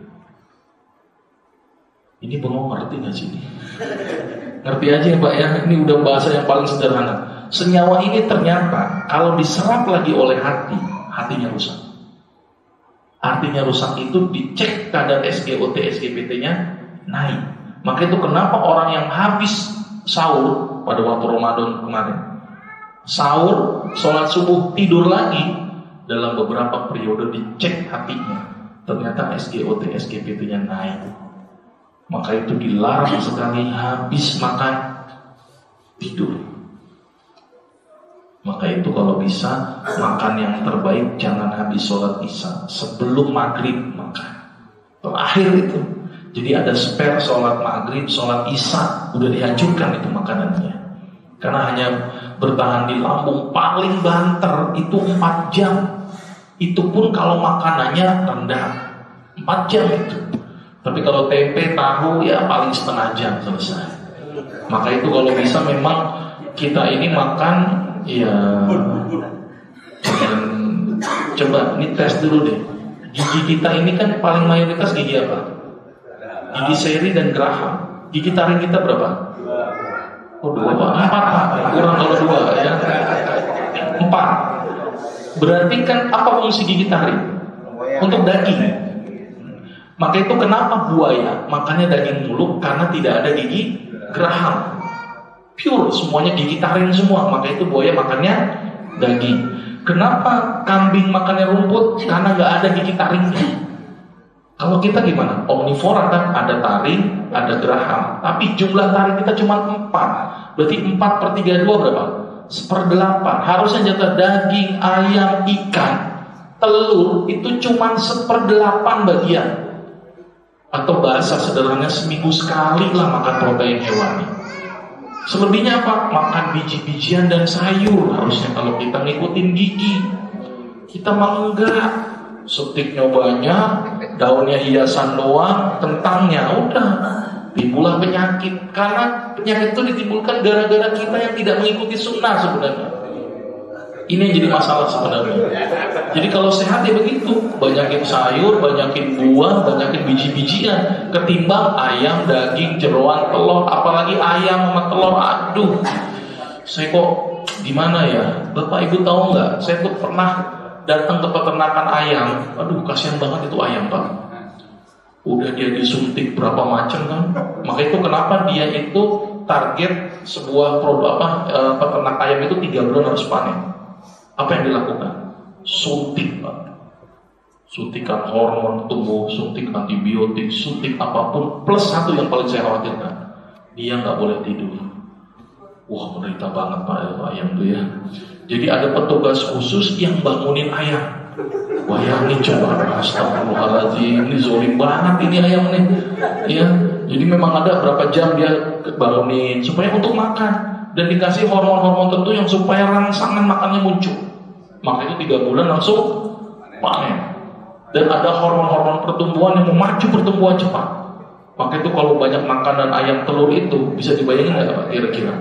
Ini bengong ngerti nggak sih ini? Ngerti aja ya Pak ya, ini udah bahasa yang paling sederhana. Senyawa ini ternyata kalau diserap lagi oleh hati, hatinya rusak. Artinya rusak itu dicek kadar SGOT, SGPT-nya naik. Maka itu kenapa orang yang habis sahur pada waktu Ramadan kemarin, sahur, sholat subuh, tidur lagi, dalam beberapa periode dicek hatinya, ternyata SGOT, SGPT-nya naik. Maka itu dilarang sekali habis makan tidur. Maka itu kalau bisa makan yang terbaik jangan habis sholat isya, sebelum maghrib makan. Terakhir itu. Jadi ada spare sholat maghrib, sholat isya, udah dihancurkan itu makanannya. Karena hanya bertahan di lambung paling banter itu 4 jam. Itu pun kalau makanannya rendah, 4 jam itu. Tapi kalau tempe, tahu ya paling setengah jam selesai. Maka itu kalau bisa memang kita ini makan ya, coba ini tes dulu deh. Gigi kita ini kan paling mayoritas gigi apa? Gigi seri dan geraham. Gigi taring kita berapa? Oh 2, 4. Kurang kalau 2 ya. 4. Berarti kan apa fungsi gigi taring? Untuk daging. Maka itu kenapa buaya makannya daging mulu? Karena tidak ada gigi geraham. Pure, semuanya gigi taring semua. Maka itu buaya makannya daging. Kenapa kambing makannya rumput? Karena nggak ada gigi taringnya. Kalau kita gimana? Omnivora kan, ada taring, ada geraham. Tapi jumlah taring kita cuma 4. Berarti 4/32 berapa? 1/8. Harusnya jatah daging, ayam, ikan, telur itu cuma 1/8 bagian. Atau bahasa sederhananya seminggu sekali lah makan protein hewani. Selebihnya apa? Makan biji-bijian dan sayur. Harusnya kalau kita ngikutin gigi. Kita malah enggak. Stiknya banyak, daunnya hiasan doang, kentangnya udah. Timbullah penyakit. Karena penyakit itu ditimbulkan gara-gara kita yang tidak mengikuti sunnah sebenarnya. Ini yang jadi masalah sebenarnya. Jadi kalau sehat ya begitu, banyakin sayur, banyakin buah, banyakin biji-bijian, ketimbang ayam, daging, jeroan, telur. Apalagi ayam sama telur, aduh. Saya kok gimana ya? Bapak Ibu tahu nggak? Saya tuh pernah datang ke peternakan ayam. Aduh, kasihan banget itu ayam Pak. Udah dia disuntik berapa macam kan? Maka itu kenapa dia itu target sebuah produk peternak ayam itu 3 bulan harus panen. Apa yang dilakukan? Suntik, Pak. Suntikan hormon tumbuh, suntik antibiotik, suntik apapun. Plus satu yang paling saya khawatirkan, dia nggak boleh tidur. Wah, menderita banget Pak ayam itu ya. Jadi ada petugas khusus yang bangunin ayam. Wah ya, ini coba, astagfirullahaladzim, ini zolim banget ini ayam nih. Ya, jadi memang ada berapa jam dia bangunin supaya untuk makan dan dikasih hormon-hormon tertentu yang supaya rangsangan makannya muncul. Maka itu 3 bulan langsung panen. Dan ada hormon-hormon pertumbuhan yang memacu pertumbuhan cepat. Maka itu kalau banyak makanan ayam telur itu bisa dibayangin nggak Pak kira-kira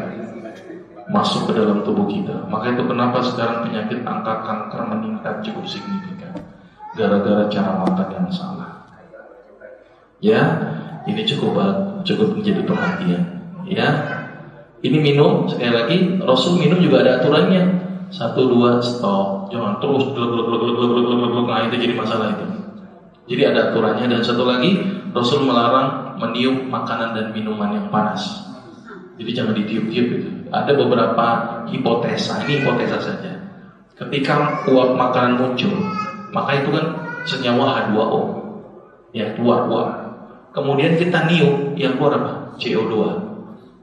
masuk ke dalam tubuh kita. Maka itu kenapa sekarang penyakit angka kanker meningkat cukup signifikan gara-gara cara makan yang salah. Ya, ini cukup menjadi perhatian. Ya, ini minum sekali lagi. Rasul minum juga ada aturannya. 1, 2, stop. Jangan terus glek. Nah itu jadi masalah itu. Jadi ada aturannya. Dan satu lagi, Rasul melarang meniup makanan dan minuman yang panas. Jadi jangan ditiup-tiup itu. Ada beberapa hipotesa. Ini hipotesa saja. Ketika uap makanan muncul, maka itu kan senyawa H2O. Ya, keluar. Kemudian kita niup, yang keluar apa? CO2.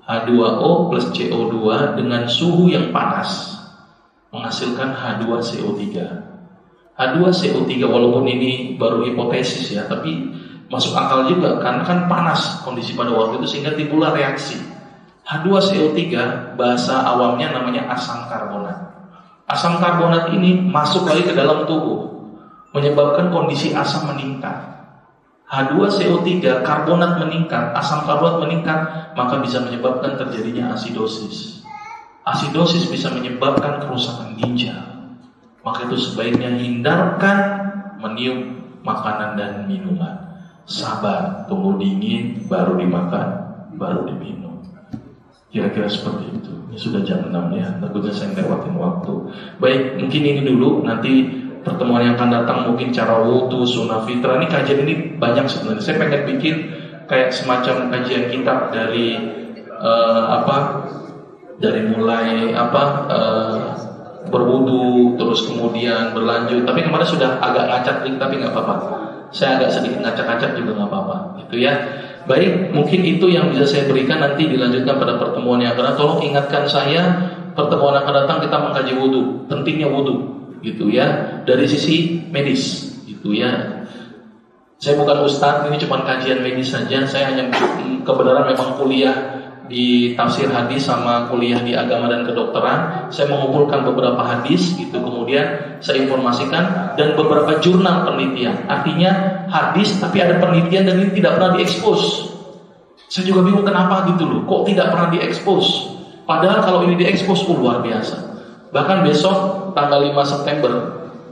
H2O plus CO2 dengan suhu yang panas menghasilkan H2CO3. H2CO3 walaupun ini baru hipotesis ya, tapi masuk akal juga karena kan panas kondisi pada waktu itu sehingga timbullah reaksi. H2CO3 bahasa awamnya namanya asam karbonat. Asam karbonat ini masuk lagi ke dalam tubuh, menyebabkan kondisi asam meningkat. H2CO3 karbonat meningkat, asam karbonat meningkat, maka bisa menyebabkan terjadinya asidosis. Asidosis bisa menyebabkan kerusakan ginjal. Maka itu sebaiknya hindarkan meniup makanan dan minuman. Sabar, tunggu dingin, baru dimakan, baru diminum. Kira-kira seperti itu. Ini sudah jam 6 ya, takutnya saya lewatin waktu. Baik, mungkin ini dulu. Nanti pertemuan yang akan datang mungkin cara wudu, sunnah fitrah. Ini kajian ini banyak sebenarnya. Saya pengen bikin kayak semacam kajian kitab dari dari mulai berwudu terus kemudian berlanjut. Tapi kemarin sudah agak ngacak dikit, tapi nggak apa-apa. Saya agak sedikit ngacak-ngacak juga nggak apa-apa, gitu ya. Baik, mungkin itu yang bisa saya berikan. Nanti dilanjutkan pada pertemuan yang akan datang. Tolong ingatkan saya, pertemuan yang akan datang kita mengkaji wudu, pentingnya wudu, gitu ya, dari sisi medis, gitu ya. Saya bukan ustadz, ini cuma kajian medis saja. Saya hanya kebenaran memang kuliah di tafsir hadis sama kuliah di agama dan kedokteran. Saya mengumpulkan beberapa hadis gitu, kemudian saya informasikan, dan beberapa jurnal penelitian. Artinya hadis tapi ada penelitian dan ini tidak pernah diekspos. Saya juga bingung kenapa gitu loh, kok tidak pernah diekspos. Padahal kalau ini diekspos luar biasa. Bahkan besok tanggal 5 September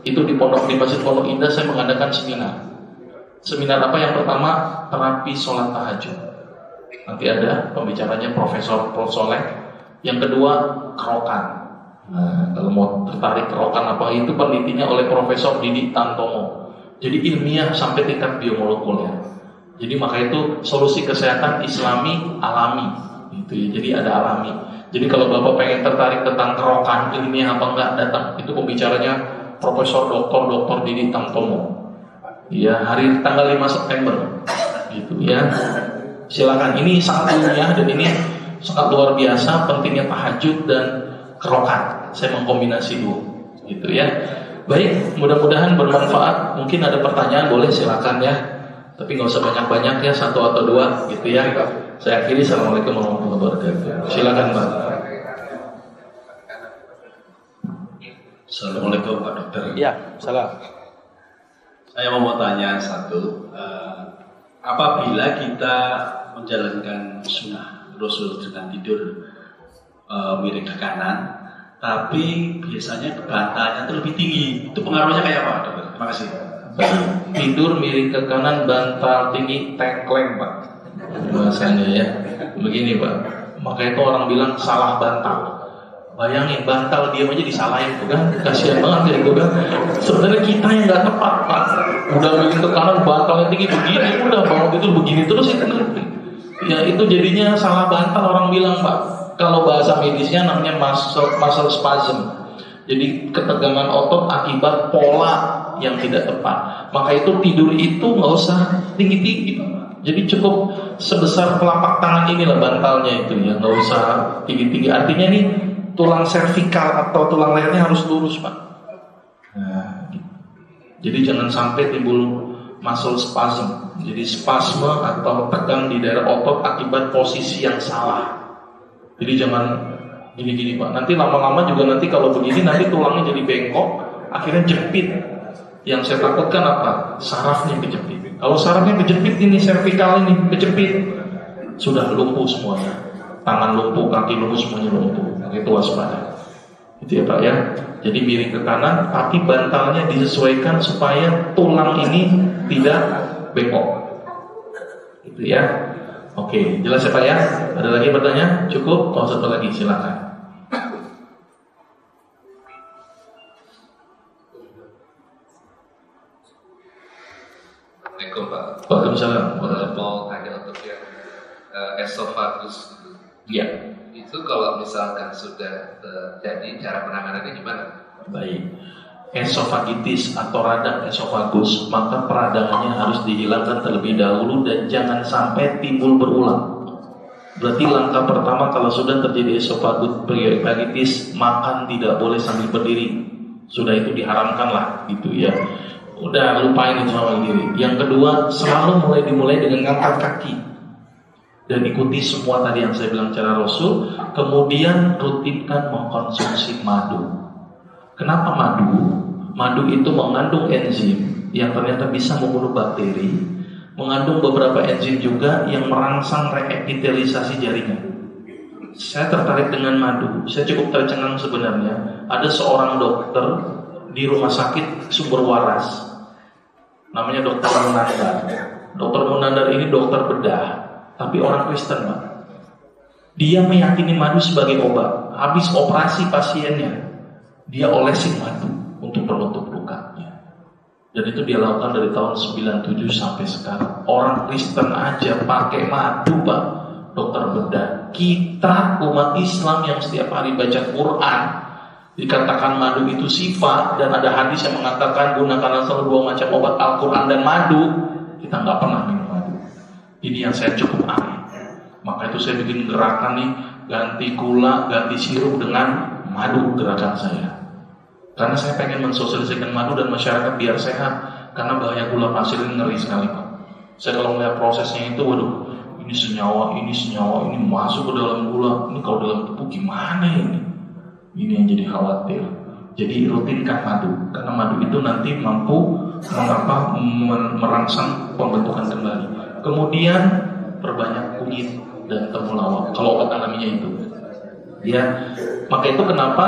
itu di Masjid Pondok Indah saya mengadakan seminar. Seminar apa? Yang pertama, terapi sholat tahajud. Nanti ada pembicaranya Profesor Prof. Soleh. Yang kedua, kerokan. Nah, kalau mau tertarik kerokan apa itu, penelitinya oleh Profesor Didi Tantomo. Jadi ilmiah sampai tingkat biomolekuler. Jadi maka itu solusi kesehatan Islami alami. Gitu ya. Jadi ada alami. Jadi kalau Bapak pengen tertarik tentang kerokan ilmiah apa enggak, datang. Itu pembicaranya Profesor Dr. Didi Tantomo. Ya, hari tanggal 5 September. Gitu ya. Silakan, ini sangat ilmiah dan ini sangat luar biasa pentingnya tahajud dan kerokan. Saya mengkombinasi dua, gitu ya. Baik, mudah-mudahan bermanfaat. Mungkin ada pertanyaan, boleh silakan ya. Tapi nggak usah banyak-banyak ya, 1 atau 2, gitu ya. Saya akhiri. Assalamualaikum warahmatullahi wabarakatuh. Silakan Pak. Assalamualaikum Pak Dokter. Ya, salam. Saya mau tanya satu. Apabila kita menjalankan sunnah Rasul dengan tidur miring ke kanan, tapi biasanya bantalnya itu lebih tinggi, itu pengaruhnya kayak apa, Dokter? Terima kasih. Tidur miring ke kanan, bantal tinggi, tengkleng Pak. Bahasanya ya, begini Pak. Maka itu orang bilang salah bantal. Bayangin bantal diam aja disalahin tuh kan, kasihan banget ya kan. Sebenarnya kita yang nggak tepat Pak. Udah miring ke kanan, bantalnya tinggi begini, udah bangun itu begini terus itu. Ya itu jadinya salah bantal orang bilang Pak. Kalau bahasa medisnya namanya muscle spasm. Jadi ketegangan otot akibat pola yang tidak tepat. Maka itu tidur itu nggak usah tinggi-tinggi Pak. Jadi cukup sebesar telapak tangan inilah bantalnya itu ya, nggak usah tinggi-tinggi. Artinya nih tulang servikal atau tulang lehernya harus lurus Pak. Nah, jadi jangan sampai timbul muscle spasm. Jadi spasme atau tegang di daerah otot akibat posisi yang salah. Jadi jangan gini-gini Pak. Nanti lama-lama juga nanti kalau begini nanti tulangnya jadi bengkok, akhirnya jepit. Yang saya takutkan apa? Sarafnya kejepit. Kalau sarafnya kejepit ini servikal ini kejepit, sudah lumpuh semuanya. Tangan lumpuh, kaki lumpuh, semuanya lumpuh. Itu waspada. Itu ya Pak ya. Jadi miring ke kanan, tapi bantalnya disesuaikan supaya tulang ini tidak bengkok. Itu ya. Oke, jelas ya Pak ya. Ada lagi pertanyaan? Cukup? Oh, satu lagi, silakan. Assalamualaikum Pak. Waalaikumsalam. Mau tanya untuk yang esofagus gitu. Ya. Itu kalau misalkan sudah terjadi, cara penanganannya gimana? Baik. Esofagitis atau radang esofagus, maka peradangannya harus dihilangkan terlebih dahulu dan jangan sampai timbul berulang. Berarti langkah pertama kalau sudah terjadi esofagitis, makan tidak boleh sambil berdiri. Sudah itu diharamkan lah, gitu ya. Udah lupain itu sama diri. Yang kedua, selalu dimulai dengan ngangkat kaki dan ikuti semua tadi yang saya bilang cara Rasul. Kemudian rutinkan mengkonsumsi madu. Kenapa madu? Madu itu mengandung enzim yang ternyata bisa membunuh bakteri, mengandung beberapa enzim juga yang merangsang reepitelisasi jaringan. Saya tertarik dengan madu. Saya cukup tercengang sebenarnya. Ada seorang dokter di rumah sakit Sumber Waras, namanya Dokter Munandar. Dokter Munandar ini dokter bedah, tapi orang Kristen Pak. Dia meyakini madu sebagai obat. Habis operasi pasiennya, dia olesin madu untuk penutup lukanya. Dan itu dia lakukan dari tahun 97 sampai sekarang. Orang Kristen aja pakai madu Pak, dokter bedah. Kita umat Islam yang setiap hari baca Quran, dikatakan madu itu sifat, dan ada hadis yang mengatakan gunakanlah selalu dua macam obat, Al-Quran dan madu. Kita nggak pernah minum madu. Ini yang saya cukup aneh. Maka itu saya bikin gerakan nih, ganti gula, ganti sirup dengan madu, gerakan saya. Karena saya pengen mensosialisasikan madu dan masyarakat biar sehat. Karena bahaya gula pasir ini ngeri sekali Pak. Saya kalau melihat prosesnya itu, waduh, ini senyawa, ini masuk ke dalam gula. Ini kalau dalam tubuh gimana ini? Ini yang jadi khawatir. Jadi rutinkan madu, karena madu itu nanti mampu merangsang pembentukan kembali. Kemudian perbanyak kunyit dan temulawak kalau obat alaminya itu. Ya, maka itu kenapa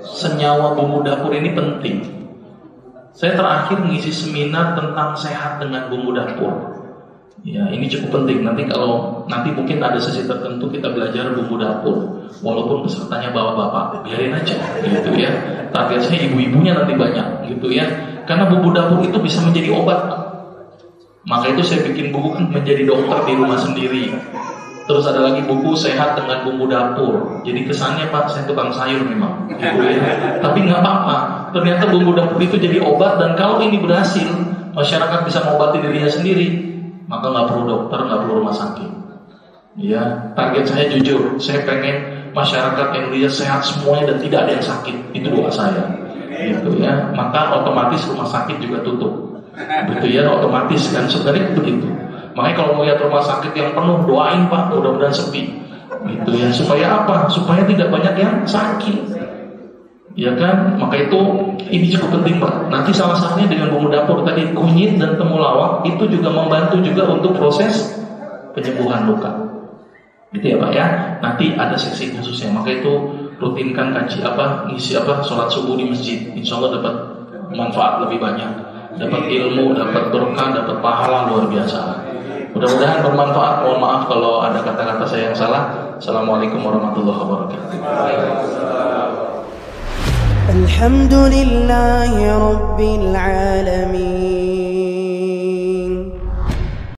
senyawa bumbu dapur ini penting. Saya terakhir mengisi seminar tentang sehat dengan bumbu dapur. Ya, ini cukup penting. Nanti mungkin ada sesi tertentu kita belajar bumbu dapur. Walaupun pesertanya bapak-bapak, biarin aja, gitu ya. Target saya ibu-ibunya nanti banyak, gitu ya. Karena bumbu dapur itu bisa menjadi obat. Maka itu saya bikin buku kan menjadi dokter di rumah sendiri. Terus ada lagi buku sehat dengan bumbu dapur. Jadi kesannya Pak, saya tukang sayur memang, gitu ya. Tapi nggak apa-apa. Ternyata bumbu dapur itu jadi obat, dan kalau ini berhasil, masyarakat bisa mengobati dirinya sendiri. Maka nggak perlu dokter, nggak perlu rumah sakit. Ya, target saya jujur, saya pengen masyarakat Indonesia sehat semuanya dan tidak ada yang sakit. Itu doa saya, gitu ya. Maka otomatis rumah sakit juga tutup, gitu ya. Otomatis kan sebenarnya begitu. Makanya kalau melihat rumah sakit yang penuh, doain Pak, mudah-mudahan sepi, gitu ya. Supaya apa? Supaya tidak banyak yang sakit, ya kan? Maka itu ini cukup penting Pak. Nanti salah satunya dengan bumbu dapur tadi, kunyit dan temulawak, itu juga membantu juga untuk proses penyembuhan luka, gitu ya Pak ya. Nanti ada seksi khususnya. Maka itu rutinkan ngisi sholat subuh di masjid. Insya Allah dapat manfaat lebih banyak, dapat ilmu, dapat berkah, dapat pahala luar biasa. Mudah-mudahan bermanfaat. Mohon maaf kalau ada kata-kata saya yang salah. Assalamualaikum warahmatullahi wabarakatuh. Alhamdulillahi Rabbil Alamin.